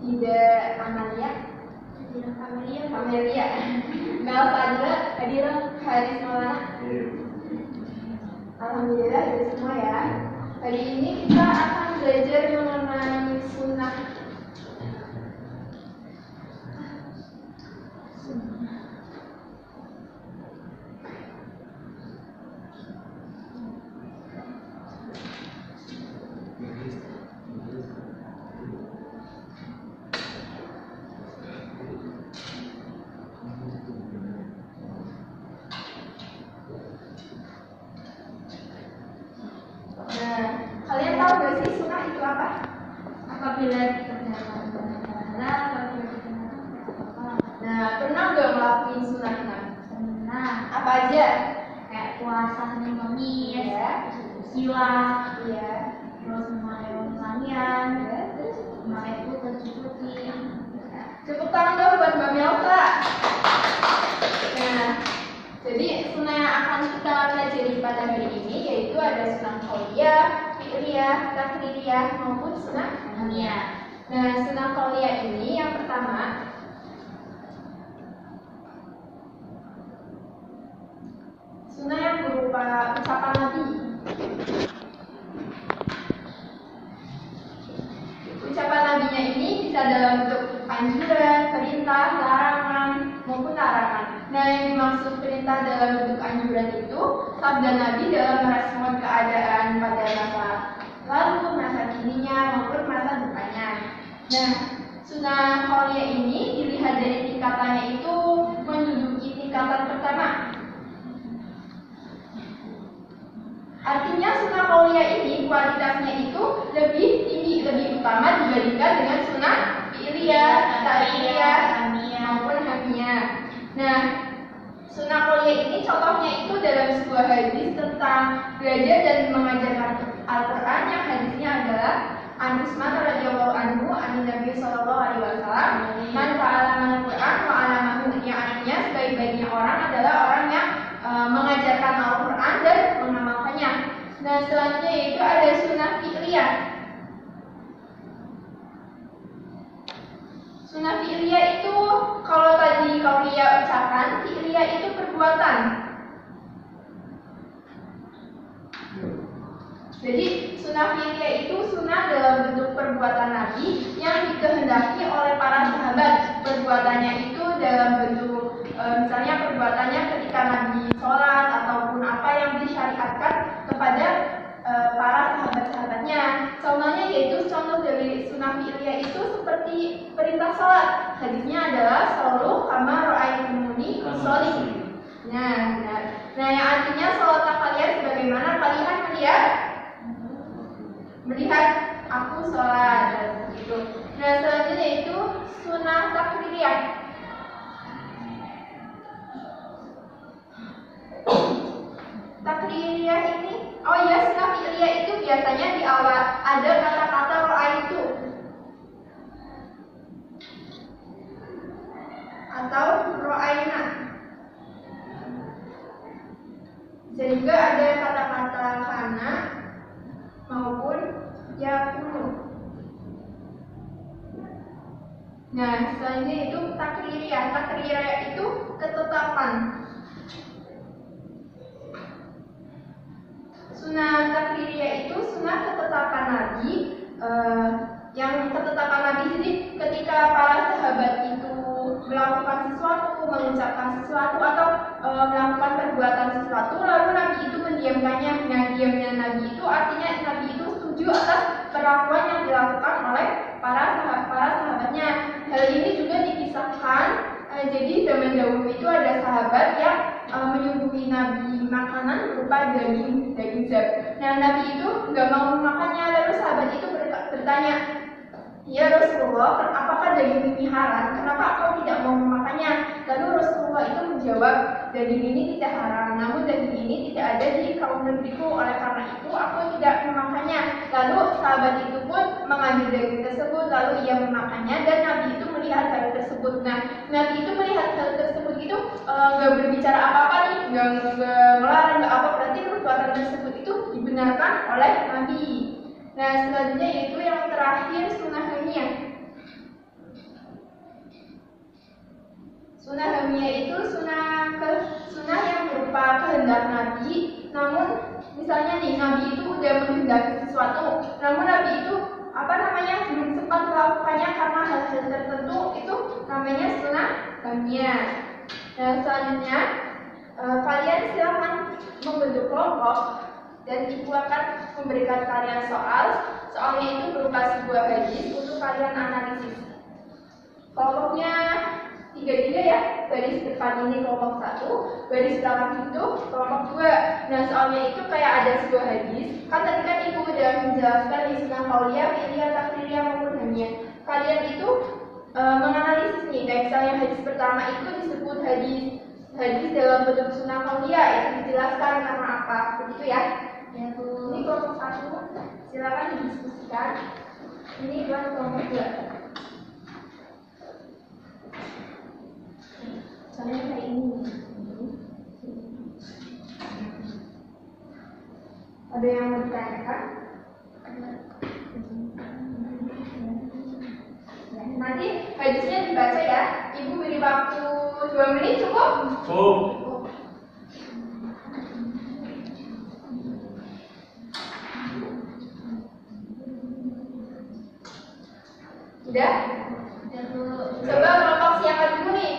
Ida Amalia, Mel Fadila, Haris Maulana. Alhamdulillah itu semua ya. Hari ini kita akan belajar mengenai sunnah. Kalian tahu gak sih sunnah itu apa? Apabila dikerjakan dengan pahala, apabila dikerjakan apa? Nah, pernah gak ngelakuin sunnah? Pernah. Apa aja? Kayak puasa Senin Kamis, Ya. siwak, Iya. terus memakai wangi-wangian, Ya, terus memakai putih. tepuk tangan dong buat Mbak Melsa. Nah, jadi sunnah yang akan kita pelajari pada hari ini yaitu ada sunnah qauliyah, fi'liyah, takririyah maupun sunnah amaliyah. Nah, sunnah qauliyah ini yang pertama sunnah yang berupa ucapan Nabi. Ucapan nabinya ini bisa dalam bentuk anjuran, perintah, larangan, maupun larangan. Nah, yang dimaksud perintah dalam bentuk anjuran itu sabda Nabi dalam merespon keadaan pada masa lalu, masa kininya, maupun masa depannya. Nah, sunnah qauliyah ini dilihat dari tingkatannya itu menduduki tingkatan pertama. Artinya sunnah qauliyah ini kualitasnya itu lebih tinggi, lebih utama dibandingkan dengan sunnah fi'liyah, takririyah, maupun hamiyah. Nah, sunnah qauliyah ini contohnya itu dalam sebuah hadis tentang belajar dan mengajarkan Al-Quran yang hadisnya adalah An Utsman radhiyallahu anhu an Nabi sallallahu alaihi wasallam, man ta'allama al-Quran wa 'allamahu, yang artinya sebaik-baiknya orang adalah orang yang mengajarkan Al-Quran dan mengamalkannya. Nah, selanjutnya itu ada sunnah fi'liyah. Sunnah fi'liyah itu kalau tadi qauliyah ucapan, fi'liyah itu perbuatan. Jadi sunnah fi'liyah itu sunnah dalam bentuk perbuatan Nabi yang dikehendaki oleh para sahabat. Perbuatannya itu dalam bentuk misalnya perbuatannya ketika Nabi sholat ataupun apa yang disyariatkan kepada para sahabat-sahabatnya. Contohnya yaitu contoh dari sunnah fi'liyah itu seperti perintah sholat. Hadisnya adalah shollu kama ra'aitumuni usolli. Nah, yang artinya sholatlah kalian sebagaimana kalian melihat aku sholat gitu. Nah, selanjutnya itu sunnah takririyah. Takririyah ini, sunnah fi'liyah itu biasanya di awal ada kata-kata ra'aitu atau ra'aina. Sehingga ada kata-kata kana maupun yakunu. Nah, selanjutnya itu takririyah. Takririyah itu ketetapan. Sunnah takririyah itu sunnah ketetapan Nabi, yang ketetapan Nabi jadi ketika para sahabat itu melakukan sesuatu, mengucapkan sesuatu atau melakukan perbuatan sesuatu, lalu Nabi itu mendiamkannya. Nah, diamnya Nabi itu artinya Nabi itu setuju atas perlakuan yang dilakukan oleh para sahabatnya. Hal ini juga dikisahkan. Jadi zaman dahulu itu ada sahabat yang menyuguhi Nabi makanan berupa daging zab. Nah, Nabi itu nggak mau memakannya, lalu sahabat itu bertanya, ya Rasulullah, apakah daging ini haram? Kenapa kau tidak mau memakannya? Lalu Rasulullah itu menjawab, daging ini tidak haram, namun daging ini tidak ada di kaum negeriku, oleh karena itu aku tidak memakannya. Lalu sahabat itu pun mengambil daging tersebut, lalu ia memakannya, dan Nabi itu melihat hal tersebut. Nah, Nabi itu melihat hal tersebut itu nggak berbicara apa-apa nih, nggak melarang, nggak apa, berarti perbuatan tersebut itu dibenarkan oleh Nabi. Nah, selanjutnya yaitu yang terakhir sunnah hamiyah. Sunnah hamiyah itu sunnah yang berupa kehendak Nabi. Namun misalnya nih, Nabi itu udah menghendaki sesuatu, namun Nabi itu belum sempat melakukannya karena hal-hal tertentu, itu namanya sunnah hamiyah. Nah, selanjutnya kalian silahkan membentuk kelompok dan ibu akan memberikan kalian soalnya itu berupa sebuah hadis untuk kalian analisis. Kelompoknya 3 ya, baris depan ini kelompok 1, baris belakang itu kelompok 2. Nah, soalnya itu kayak ada sebuah hadis. Kan tadi kan ibu udah menjelaskan di sunnah qauliyah, fi'liyah, takririah maupun hamiyah. Kalian itu menganalisis nih, kayak misalnya hadis pertama itu disebut hadis dalam bentuk sunnah qauliyah, itu dijelaskan karena apa, begitu ya. Ya, Bu. Ini kelompok 1, silakan didiskusikan. Ini buat kelompok 2. Soalnya kayak ini. Ada yang mau ditanyakan? Nanti hadisnya dibaca ya. Ibu beri waktu 2 menit cukup? Cukup. Udah? Ya, Bu. Coba kelompok siapa dulu nih?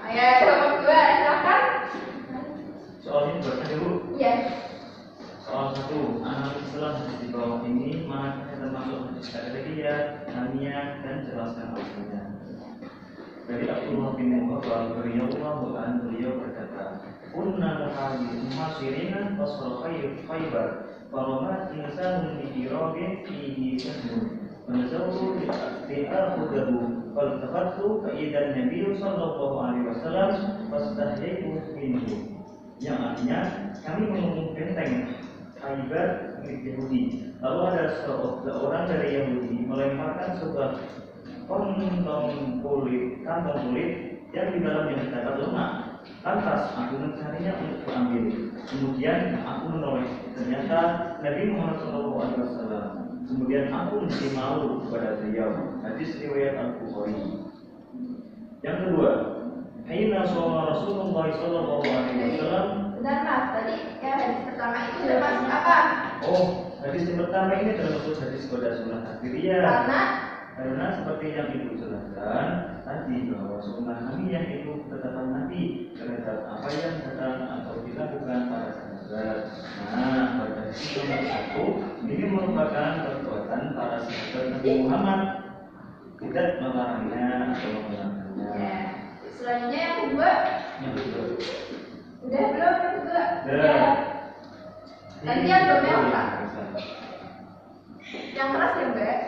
Ayo, kelompok 2, silahkan. Soalnya buatnya dulu. Iya. Soal 1, analisis Islam di bawah ini manakah termasuk hadis takririah, hamiyah, dan jelaskan alasannya. Dari Abdullah bin Muhammad radhiyallahu anhu, beliau berkata, "Kunna muhasirina fasal Khaybar, faramat insanun bi irabin fihi sahmun, fanazawtu li'akhudahu, faltafattu fa idzan nabiyyu sallallahu alaihi wasallam fastahyaitu minhu." Yang artinya, kami menunggu benteng Khaybar milik Yahudi. Lalu ada seorang dari Yahudi melemparkan sebuah kantong kulit yang di dalamnya terdapat lemak. Lantas aku mencarinya untuk kuambil. Kemudian aku menoleh. Ternyata Nabi Muhammad SAW. Kemudian aku menjadi malu kepada beliau. Hadis riwayat Al-Bukhari. Yang kedua, Hina Rasulullah SAW. Benar mas, tadi ya hadis pertama itu termasuk apa? Oh, hadis yang pertama ini termasuk hadis pada sunnah takririah. Karena seperti yang ibu jelaskan tadi bahwa sunnah hamiyah itu ketetapan Nabi terhadap apa yang datang atau dilakukan para sahabat. Nah, pada hadis nomor 1 ini merupakan perbuatan para sahabat Nabi Muhammad, tidak melarangnya atau melarangnya. Ya. Selanjutnya yang kedua. Yang kedua. Udah belum yang kedua? Ya. Nanti yang belum yang apa? Yang keras ya mbak?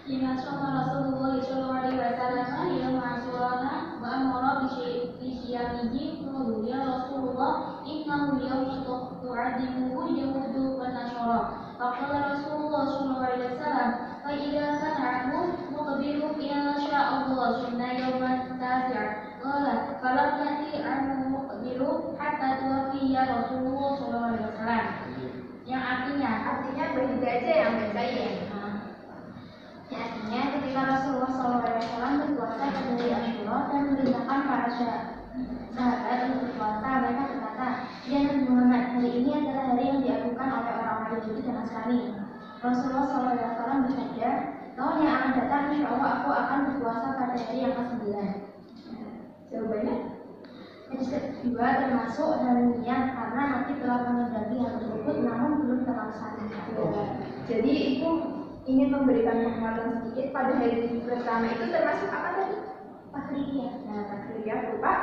Inna Rasulullah sallallahu alaihi wasallam ila ma'surana wa amara bi siyamihi ya Rasulullah innahu yawsutu tu'adimuhu yahudu wa nashara. Faqala Rasulullah sallallahu alaihi wasallam fa idza kana anhu muqbilu ila Allah sunna yawman tasi'a. Qala falam yati anhu muqbilu hatta tuwafiya Rasulullah sallallahu alaihi wasallam. Yang artinya begitu aja yang bacain. Ya, artinya ketika Rasulullah SAW berpuasa pada hari Asyura dan memerintahkan para sahabat untuk berpuasa, mereka berkata, "Ya Nabi Muhammad, hari ini adalah hari yang diagukan oleh orang-orang Yahudi dan Nasrani." Rasulullah SAW bersabda, "Tahun yang akan datang, insya Allah aku akan berpuasa pada hari yang ke-9." Jawabannya? Hadis kedua termasuk hamiyah karena Nabi telah mengendaki hal tersebut namun belum terlaksana. Jadi itu ingin memberikan penguatan sedikit pada hari pertama itu termasuk apa tadi? Takririah. Nah, takririah berupa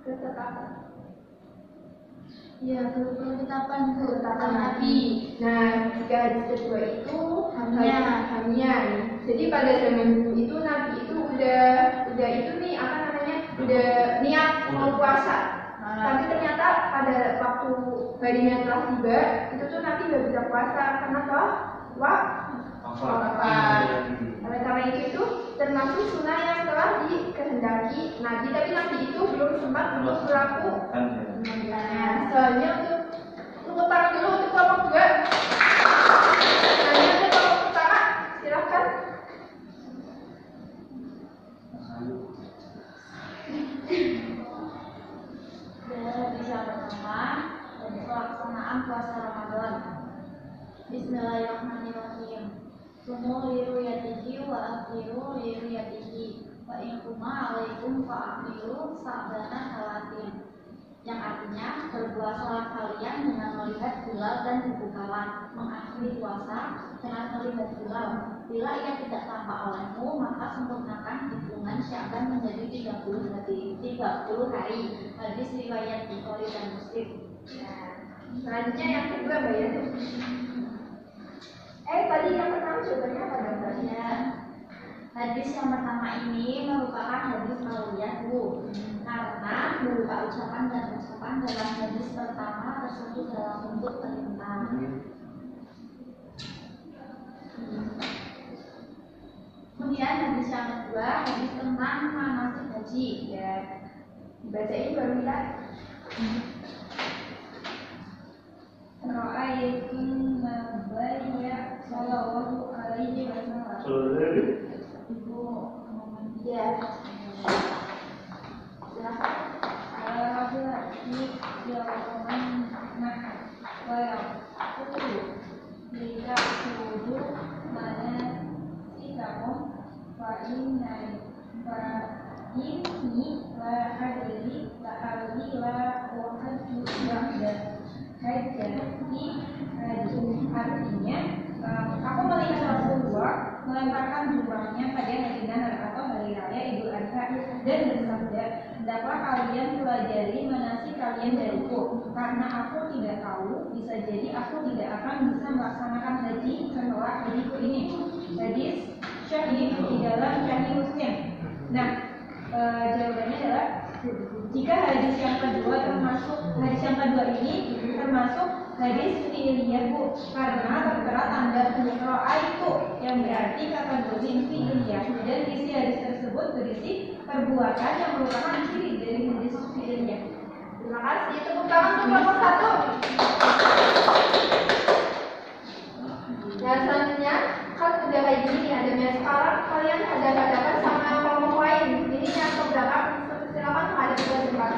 ketetapan. Ya, ketetapan Nabi. Nah, jika hadis kedua itu hamiyah. Jadi pada zaman dulu itu Nabi itu udah itu nih udah niat mau puasa. Tapi ternyata pada waktu harinya telah tiba itu tuh Nabi nggak bisa puasa karena oleh karena itu termasuk sunnah yang telah dikehendaki Nabi, tapi Nabi itu belum sempat untuk berlaku. Soalnya untuk tangan dulu untuk kelompok 2. Nanya ke kelompok pertama, silahkan. Bismillahirrahmanirrahim. Sumu liruyatihi wa akhiru liruyatihi wa inkuma alaikum fa akhiru sabana halatin. Yang artinya, berpuasalah kalian dengan melihat hilal dan berbukalah, mengakhiri puasa dengan melihat hilal. Bila ia tidak tampak olehmu, maka sempurnakan hitungan Sya'ban menjadi 30 hari. Hadis riwayat Bukhari dan Muslim. Selanjutnya yang kedua, Mbak ya. Tadi yang pertama jawabannya apa dong? Ya. Hadis yang pertama ini merupakan hadis marwiyah Bu, karena berupa ucapan dan ucapan dalam hadis pertama tersebut dalam bentuk perintah. Kemudian hadis yang kedua, hadis tentang manasik haji. Ya, bacain baru kita. Ra'aitum nabiyya sallallahu alaihi wasallam. Ibu, Ya. Silakan. laki-laki yang nah, wayang itu jika suruh mana si kamu ini la hadiri la hadiri la wahadu wahda hajati artinya aku melihat Rasulullah melemparkan jubahnya pada hari Nahar atau hari raya Idul Adha dan bersabda, hendaklah kalian pelajari manasik kalian dariku, karena aku tidak tahu, bisa jadi aku tidak akan bisa melaksanakan haji setelah hajiku ini. Hadis syahid di dalam Sahih Muslim. Nah, jawabannya adalah jika hadis yang kedua ini termasuk hadis fi'liyah Bu, karena tertera tanda ro'a itu yang berarti kategori fi'liyah, dan isi hadis tersebut berisi perbuatan yang merupakan ciri dari hadis fi'liyah. Terima kasih. Tepuk tangan untuk kelompok satu. Yang selanjutnya, kan udah kayak gini adanya. Sekarang kalian hadap-hadapan sama kelompok lain. Ini yang keberapa? Silakan menghadap ke depan.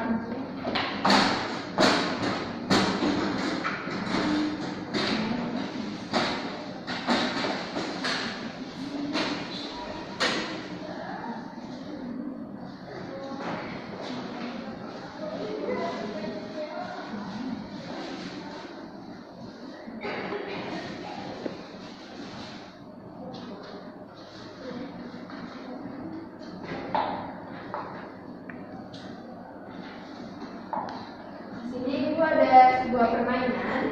Sini Ibu ada sebuah permainan.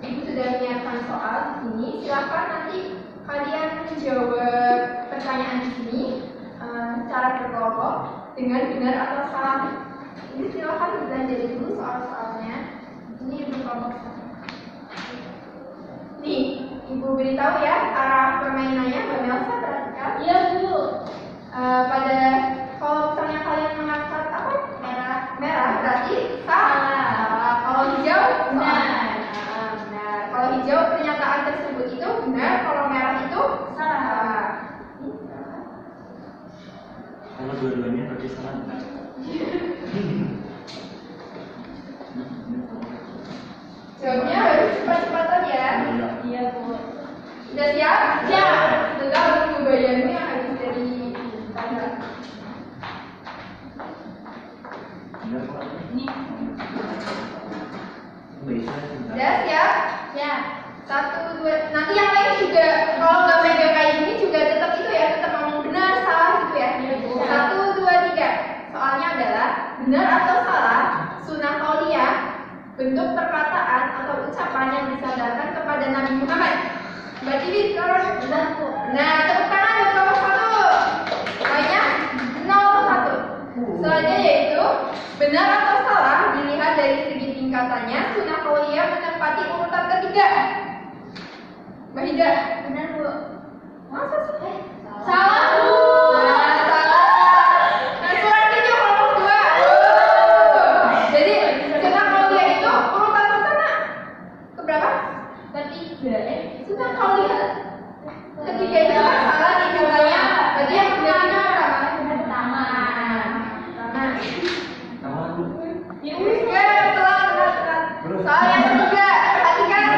Ibu sudah menyiapkan soal di sini. Silakan nanti kalian menjawab pertanyaan di sini secara berkelompok dengan benar atau salah. Ini silakan dipelajari dulu soal-soalnya. Ini berkelompok. Nih, Ibu beritahu ya arah permainannya. Mbak Melsa perhatikan. Iya Bu. Pada kalau misalnya kalian mengangkat apa merah berarti salah. Kalau hijau benar. Benar. Kalau hijau pernyataan tersebut itu benar. Kalau merah itu salah. Kalau dua-duanya berarti salah. Jawabnya harus cepat-cepatan ya. Iya Bu. Sudah siap? Siap. Sebentar tunggu bayangannya yang harus dari tanda. Ini Sudah siap? Ya. 1, 2. Nanti yang lain juga kalau nggak megang kayak gini juga tetap itu ya, tetap ngomong benar salah gitu ya. 1, 2, 3. Soalnya adalah benar atau salah sunnah qauliyah, bentuk perkataan atau ucapan yang disandarkan kepada Nabi Muhammad. Mbak Tiwi sekarang benar Bu. Nah, tepuk tangan untuk nomor 1. Banyak 0, 1. Selanjutnya yaitu benar atau salah dilihat dari segi tingkatannya, sunnah qauliyah menempati urutan ketiga. Mbak Hida, benar Bu. masa sih? Salah Bu. Nah, salah. Nah, surat hijau kelompok 2. Jadi sunnah qauliyah itu urutan pertama keberapa? Ketiga. Sunnah qauliyah ketiga itu kan salah tingkatannya. Berarti yang benar itu pertama. Pertama. Ya, telat. Soal yang ketiga, perhatikan.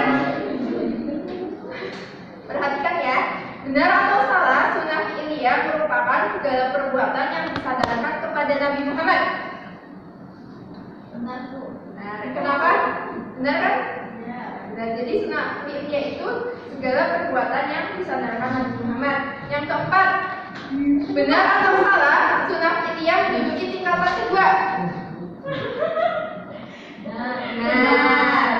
Yang keempat, benar atau salah sunnah fitriyah menduduki tingkatan kedua? Benar.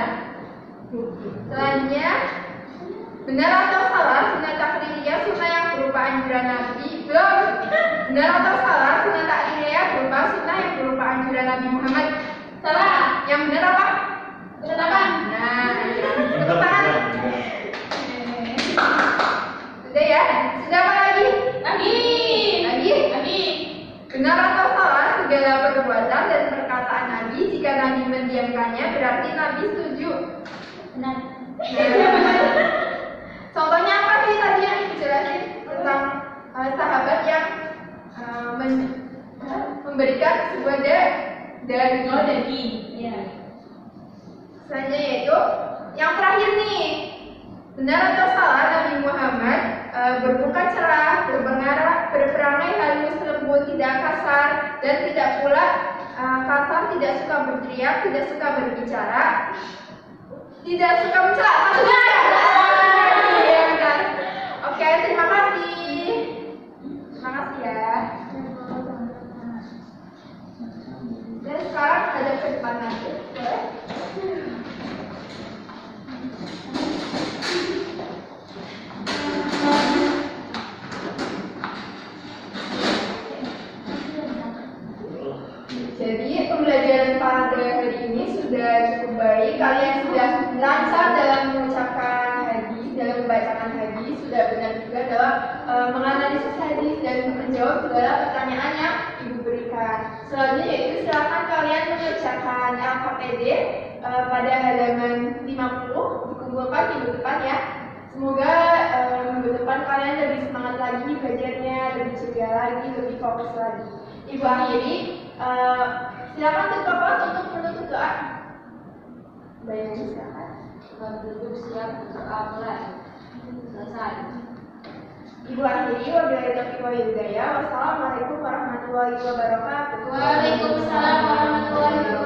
Selanjutnya, benar atau salah sunnah takririyah sunnah yang berupa anjuran Nabi? Belum. Benar atau salah sunnah takririyah berupa sunnah yang berupa anjuran Nabi Muhammad? Salah. Yang benar apa? Ketetapan. Nah, ketetapan. Sudah ya? Sudah apa lagi? Lagi. Benar atau salah segala perbuatan dan perkataan Nabi jika Nabi mendiamkannya berarti Nabi setuju? Benar. Contohnya apa sih tadi yang dijelasin tentang sahabat yang memberikan sebuah daging? Iya. Selanjutnya yaitu yang terakhir nih, benar atau salah Nabi Muhammad berbuka cerah, berperangai halus, lembut, tidak kasar, dan tidak pula kasar, tidak suka berteriak, tidak suka berbicara, tidak suka mencela. Iya benar. Oke, terima kasih. Terima kasih ya. Dan sekarang ada ke depan nanti. Boleh? Jadi pembelajaran pada hari ini sudah cukup baik. Kalian sudah lancar dalam mengucapkan hadis, dalam membacakan hadis, sudah benar juga dalam menganalisis hadis dan menjawab segala pertanyaan yang Ibu berikan. Selanjutnya yaitu silakan kalian mengerjakan LKPD pada halaman 50 dikumpulkan minggu depan ya. Semoga minggu depan kalian lebih semangat lagi belajarnya, lebih ceria lagi, lebih fokus lagi. Ibu akhiri, silakan tutup untuk menutup doa. Bayangin silakan. Duduk siap berdoa mulai. Selesai. Ibu akhiri, wabillahi taufiq wal hidayah. Wassalamualaikum warahmatullahi wabarakatuh. Waalaikumsalam warahmatullahi wabarakatuh.